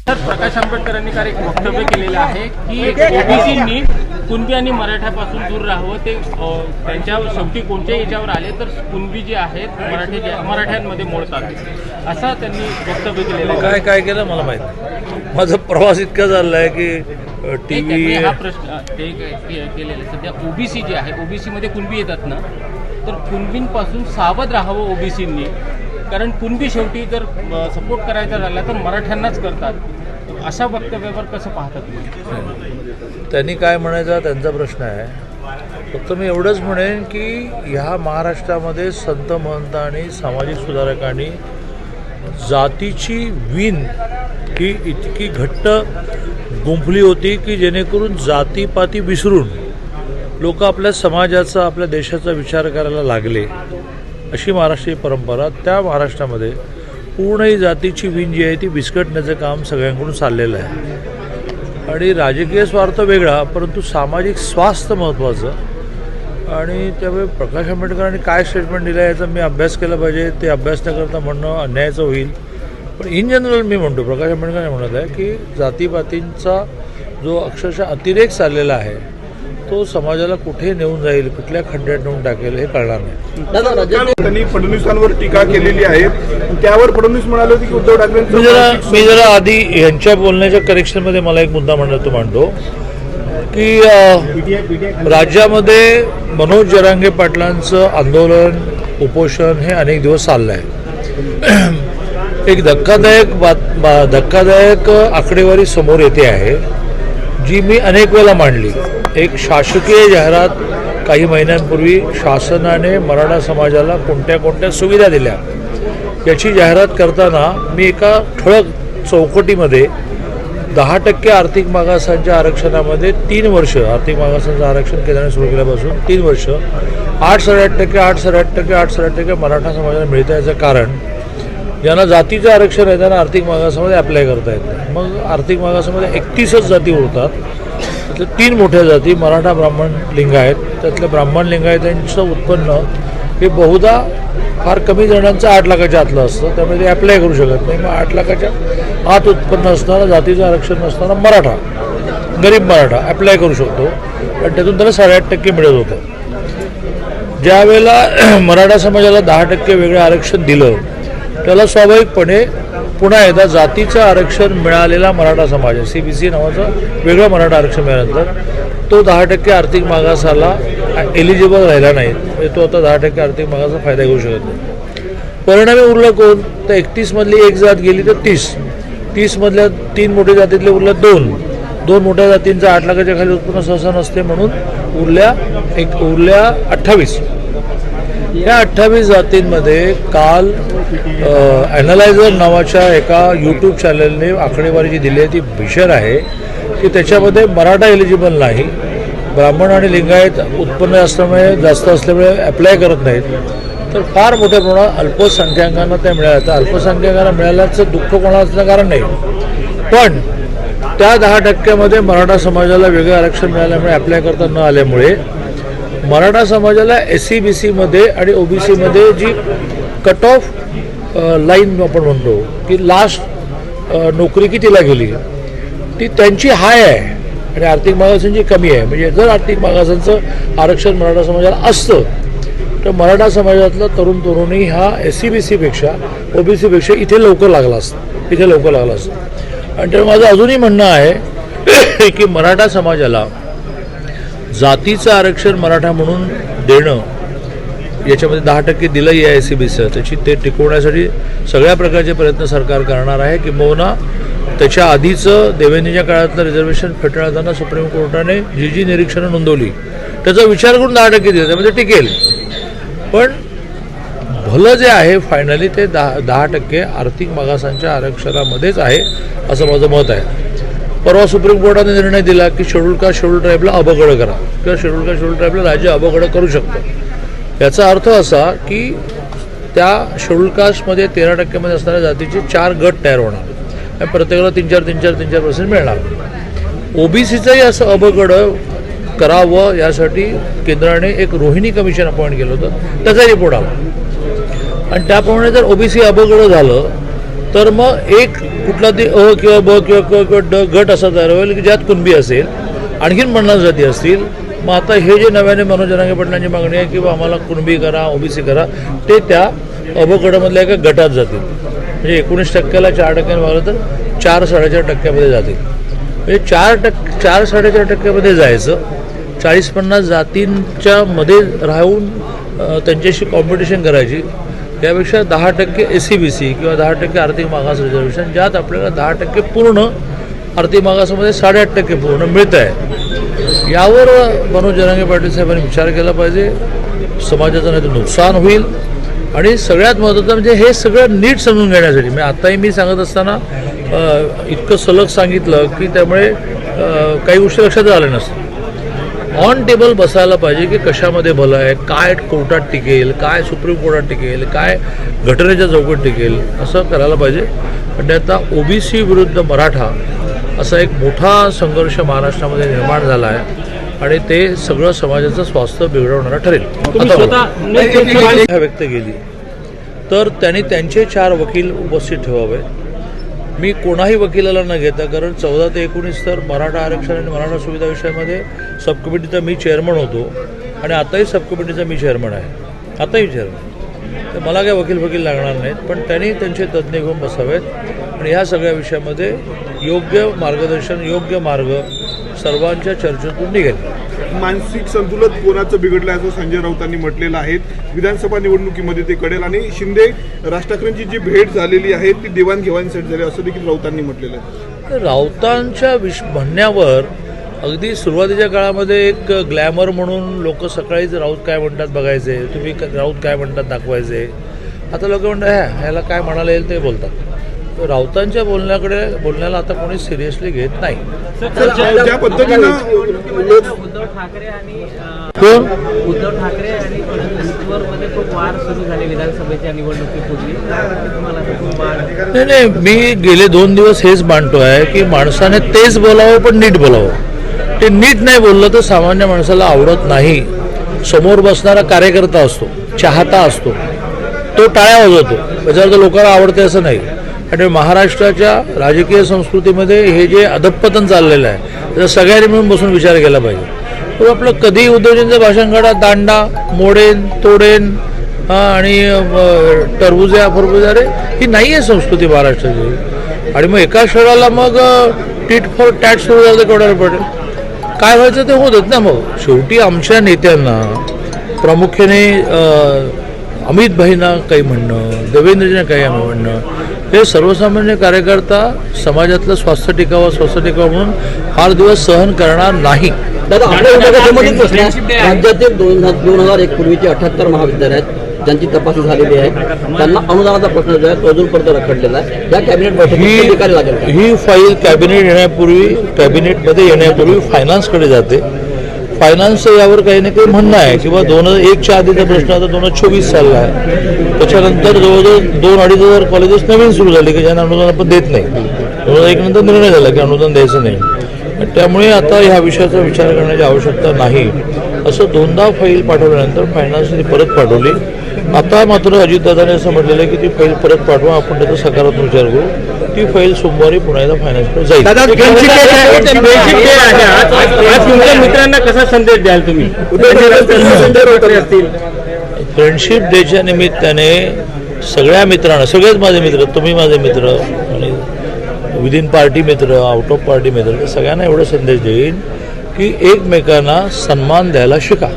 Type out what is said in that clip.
तर प्रकाश आंबेडकरांनी काल एक वक्तव्य केलेलं आहे की ओबीसींनी कुणबी आणि मराठ्यापासून दूर राहावं. ते त्यांच्या शेवटी कोणत्या याच्यावर आले तर कुणबी जे आहेत मराठ्यांमध्ये मोडतात असं त्यांनी वक्तव्य केलेलं आहे. काय केलं मला माहित नाही. माझा प्रवास इतका झाला आहे की टीव्ही हा प्रश्न ते केलेलं सध्या ओबीसी जे आहे ओबीसीमध्ये कुणबी येतात ना तर कुणबींपासून सावध राहावं ओबीसींनी, कारण कुणबी शेवटी जर सपोर्ट करायचा झाला तर मराठ्यांनाच करतात. अशा वक्तव्यावर कसं पाहता तुम्ही? त्यांनी काय म्हणायचा त्यांचा प्रश्न आहे. फक्त मी एवढंच म्हणेन की ह्या महाराष्ट्रामध्ये संत महंत आणि सामाजिक सुधारकांनी जातीची वीण ही इतकी घट्ट गुंफली होती की जेणेकरून जातीपाती विसरून लोक आपल्या समाजाचा आपल्या देशाचा विचार करायला लागले. अशी महाराष्ट्रीय परंपरा त्या महाराष्ट्रामध्ये पूर्ण ही जातीची वीण जी आहे ती विस्कटण्याचं काम सगळ्यांकडून चाललेलं आहे. आणि राजकीय स्वार्थ वेगळा परंतु सामाजिक स्वास्थ्य महत्त्वाचं. आणि त्यामुळे प्रकाश आंबेडकरांनी काय स्टेटमेंट दिलं याचा मी अभ्यास केला पाहिजे. ते अभ्यास न करता म्हणणं अन्यायाचं होईल. पण इन जनरल मी म्हणतो प्रकाश आंबेडकरांनी म्हणत आहे की जातीपातींचा जो अक्षरशः अतिरेक चाललेला आहे तो समाजाला कुठे नेऊन जाईल, कुठल्या खड्ड्यात नेऊन टाकेल हे कळणार नाही. त्यांनी फडणवीसांवर टीका केलेली आहे. त्यावर फडणवीस म्हणाले होते की उद्धव ठाकरे मी जरा आधी यांच्या बोलण्याच्या करेक्शनमध्ये मला एक मुद्दा मांडतो की राज्यामध्ये मनोज जरांगे पाटलांचं आंदोलन उपोषण हे अनेक दिवस चाललं आहे. एक धक्कादायक आकडेवारी समोर येते आहे जी मी अनेक वेळेला मांडली. एक शासकीय जाहिरात काही महिन्यांपूर्वी शासनाने मराठा समाजाला कोणत्या सुविधा दिल्या याची जाहिरात करताना मी एका ठळक चौकटीमध्ये 10% आर्थिक मागासांच्या आरक्षणामध्ये 3 वर्ष आर्थिक मागासांचं आरक्षण केंद्राने सुरू केल्यापासून 3 वर्ष 8-8% मराठा समाजाला मिळतं. याचं कारण ज्यांना जातीचं आरक्षण आहे त्यांना आर्थिक मागासामध्ये अप्लाय करता येतं. मग आर्थिक मागासामध्ये 31च जाती उरतात. त्यातल्या 3 मोठ्या जाती मराठा, ब्राह्मण, लिंगायत. त्यातल्या ब्राह्मण लिंगायतांचं उत्पन्न हे बहुधा फार कमी जणांचं 8 लाखाच्या आतलं असतं. त्यामुळे ते अप्लाय करू शकत नाही. मग 8 लाखाच्या आत उत्पन्न असताना जातीचं आरक्षण नसताना मराठा, गरीब मराठा अप्लाय करू शकतो आणि त्यातून त्याला 8.5% मिळत होतं. ज्या वेळेला मराठा समाजाला 10% वेगळं आरक्षण दिलं त्याला स्वाभाविकपणे पुन्हा एकदा जातीचं आरक्षण मिळालेला मराठा समाज CBC नावाचं वेगळं मराठा आरक्षण मिळाल्यानंतर तो 10% आर्थिक मागासाला एलिजिबल राहिला नाही. तो आता 10% आर्थिक मागाचा फायदा घेऊ शकत नाही. परिणामी उरलं कोण तर 31 मधली एक जात गेली तर 30 मधल्या 3 मोठ्या जातीतले उरल्या 2 मोठ्या जातींचं 8 लाखाच्या खाली उत्पन्न सहसा नसते म्हणून उरल्या 28. या 28 जातींमध्ये काल ॲनालायझर नावाच्या एका यूट्यूब चॅनलने आकडेवारी जी दिली आहे ती भीषण आहे की त्याच्यामध्ये मराठा एलिजिबल नाही, ब्राह्मण आणि लिंगायत उत्पन्न जास्त असल्यामुळे अप्लाय करत नाहीत. तर फार मोठ्या प्रमाणात अल्पसंख्याकांना त्या मिळाल्या. तर अल्पसंख्याकांना मिळाल्याचं दुःख कोणाचं कारण नाही. पण त्या 10%मध्ये मराठा समाजाला वेगळं आरक्षण मिळाल्यामुळे अप्लाय करता न आल्यामुळे मराठा समाजाला SC-BC आणि OBCमध्ये जी कट ऑफ लाईन आपण म्हणतो की लास्ट नोकरी कितीला गेली ती त्यांची हाय आहे आणि आर्थिक मागासांची कमी आहे. म्हणजे जर आर्थिक मागासांचं आरक्षण मराठा समाजाला असतं तर मराठा समाजातला तरुणी हा SC-BCपेक्षा OBCपेक्षा इथे लवकर लागला असतं. आणि तर माझं अजूनही म्हणणं आहे की मराठा समाजाला जातीचं आरक्षण मराठा म्हणून देणं याच्यामध्ये 10% दिलंही आहे SC-BC. त्याची ते टिकवण्यासाठी सगळ्या प्रकारचे प्रयत्न सरकार करणार आहे. किंबहुना त्याच्या आधीचं देवेंद्रच्या काळातलं रिझर्वेशन फेटाळताना सुप्रीम कोर्टाने जी निरीक्षणं नोंदवली त्याचा विचार करून 10% दिलं त्यामध्ये टिकेल. पण भलं जे आहे फायनली ते 10% आर्थिक मागासांच्या आरक्षणामध्येच आहे असं माझं मत आहे. परवा सुप्रीम कोर्टाने निर्णय दिला की शेड्यूल ट्राईबला अबगड करा किंवा शेड्यूल ट्राईबला राज्य अबगड करू शकतं. याचा अर्थ असा की त्या शेड्यूल कास्टमध्ये 13% असणाऱ्या जातीचे 4 गट तयार होणार आणि प्रत्येकाला 3-4% मिळणार. OBCचंही असं अबगड करावं यासाठी केंद्राने एक रोहिणी कमिशन अपॉइंट केलं होतं. त्याचा रिपोर्ट आला आणि त्याप्रमाणे जर OBC अबगड झालं तर मग एक कुठला ती अ किंवा ब किंवा क किंवा ड गट असा तयार होईल की ज्यात कुणबी असेल, आणखीन 50 जाती असतील. मग आता हे जे नव्याने मनोज जरांगे पाटलांची मागणी आहे की बा आम्हाला कुणबी करा, ओबीसी करा, ते त्या अबकडामधल्या एका गटात जातील. म्हणजे 19%ला 4% वागलं तर 4-4.5% जातील. म्हणजे 4-4.5% जायचं, 40-50 जातींच्या मध्ये राहून त्यांच्याशी कॉम्पिटिशन करायची. त्यापेक्षा 10% SC-BC किंवा 10% आर्थिक मागास रिझर्वेशन, ज्यात आपल्याला 10% पूर्ण आर्थिक मागासामध्ये 8.5% पूर्ण मिळत आहे. यावर मनोज जरांगे पाटील साहेबांनी विचार केला पाहिजे. समाजाचं नाही तर नुकसान होईल. आणि सगळ्यात महत्त्वाचं म्हणजे हे सगळं नीट समजून घेण्यासाठी मी आत्ताही मी सांगत असताना इतकं सलग सांगितलं की त्यामुळे काही गोष्टी लक्षात आल्या नसतात. ऑन टेबल बसायला पाहिजे की कशामध्ये भलं आहे, काय कोर्टात टिकेल, काय सुप्रीम कोर्टात टिकेल, काय घटनेच्या चौकट टिकेल, असं करायला पाहिजे. म्हणजे आता ओबीसी विरुद्ध मराठा असा एक मोठा संघर्ष महाराष्ट्रामध्ये निर्माण झाला आहे आणि ते सगळं समाजाचं स्वास्थ्य बिघडवणारं ठरेल. व्यक्त केली तर त्यांनी त्यांचे 4 वकील उपस्थित ठेवावे. मी कोणाही वकिलाला न घेता, कारण 14 ते 19 तर मराठा आरक्षण आणि मराठा सुविधा विषयामध्ये सबकमिटीचा मी चेअरमन होतो आणि आताही सबकमिटीचा मी चेअरमन आहे, आताही चेअरमन. तर मला काय वकील लागणार नाहीत, पण त्यांनी त्यांचे तज्ज्ञ घेऊन बसावेत आणि ह्या सगळ्या विषयामध्ये योग्य मार्गदर्शन, योग्य मार्ग सर्वांच्या चर्चेतून निघेल. मानसिक संतुलन कोणाचं बिघडलं असं संजय राऊतांनी म्हटलेलं आहे. विधानसभा निवडणुकीमध्ये ते कळेल. आणि शिंदे राज ठाकरेंची जी भेट झालेली आहे ती देवाणघेवाणीसाठी झाली असं देखील राऊतांनी म्हटलेलं आहे. राऊतांच्या म्हणण्यावर अगदी सुरुवातीच्या काळामध्ये एक ग्लॅमर म्हणून लोक सकाळीच राऊत काय म्हणतात बघायचे, तुम्ही राऊत काय म्हणतात दाखवायचे. आता लोक म्हणतात ह्याला काय म्हणायला येईल ते बोलतात. तर राऊतांच्या बोलण्याला आता कोणी सिरियसली घेत नाही. ज्या पद्धतीनं उद्धव ठाकरे आणि फडणवीसवर खूप वार सुरू झाले विधानसभेच्या निवडणुकीपूर्वी. नाही, मी गेले 2 दिवस हेच मांडतो आहे की माणसाने तेच बोलावं पण नीट बोलावं. ते नीट नाही बोललं तर सामान्य माणसाला आवडत नाही. समोर बसणारा कार्यकर्ता असतो, चाहता असतो, तो टाळ्या वाजवतो, त्याच्यावर तर लोकांना आवडते असं नाही. आणि महाराष्ट्राच्या राजकीय संस्कृतीमध्ये हे जे अधपतन चाललेलं आहे त्याचा सगळ्यांनी मिळून बसून विचार केला पाहिजे. तर आपलं कधी उद्धवजींचं भाषण काढा, दांडा मोडेन तोडेन आणि टरबुजा फरबुजा, रे ही नाही आहे संस्कृती महाराष्ट्राची. आणि मग एका क्षणाला मग टीट फॉर टॅट सुरू झालं तर केवढ्याला पडेल. काय व्हायचं ते होत ना. मग शेवटी आमच्या नेत्यांना प्रामुख्याने अमित भाईंना काही म्हणणं, देवेंद्रजींना काही म्हणणं, हे सर्वसामान्य कार्यकर्ता समाजातलं स्वास्थ्य टिकावं म्हणून फार दिवस सहन करणार नाही. राज्यातील 2001 पूर्वीची 78 महाविद्यालय आहेत ज्यांची तपासणी झालेली आहे, त्यांना अनुदानाचा प्रश्न जो आहे तो अजूनपर्यंत रखडलेला आहे. या कॅबिनेट बैठकीत ही फाईल कॅबिनेटमध्ये येण्यापूर्वी फायनान्सकडे जाते. फायनान्सचं यावर काही ना काही म्हणणं आहे किंवा 2001च्या आधीचा प्रश्न आता 2024 चालला आहे. त्याच्यानंतर जवळजवळ 2-2.5 हजार कॉलेजेस नवीन सुरू झाले की ज्यांना अनुदान आपण देत नाही. 2001 नंतर निर्णय झाला की अनुदान द्यायचं नाही. त्यामुळे आता ह्या विषयाचा विचार करण्याची आवश्यकता नाही. असं 2दा फाईल पाठवल्यानंतर फायनान्सने परत पाठवली. आता मात्र अजितदादांनी असं म्हटलेलं आहे की ती फाईल परत पाठवा, आपण त्याचा सकारात्मक विचार करू. ती फाईल सोमवारी पुन्हा एकदा फायनान्सकडे जाईल. तुमच्या मित्रांना कसा संदेश द्याल तुम्ही? फ्रेंडशिप डेच्या निमित्ताने सगळ्या मित्रांना, सगळेच माझे मित्र, तुम्ही माझे मित्र आणि विदिन पार्टी मित्र, आउट ऑफ पार्टी मित्र, सगळ्यांना एवढा संदेश देईन की एकमेकांना सन्मान द्यायला शिका.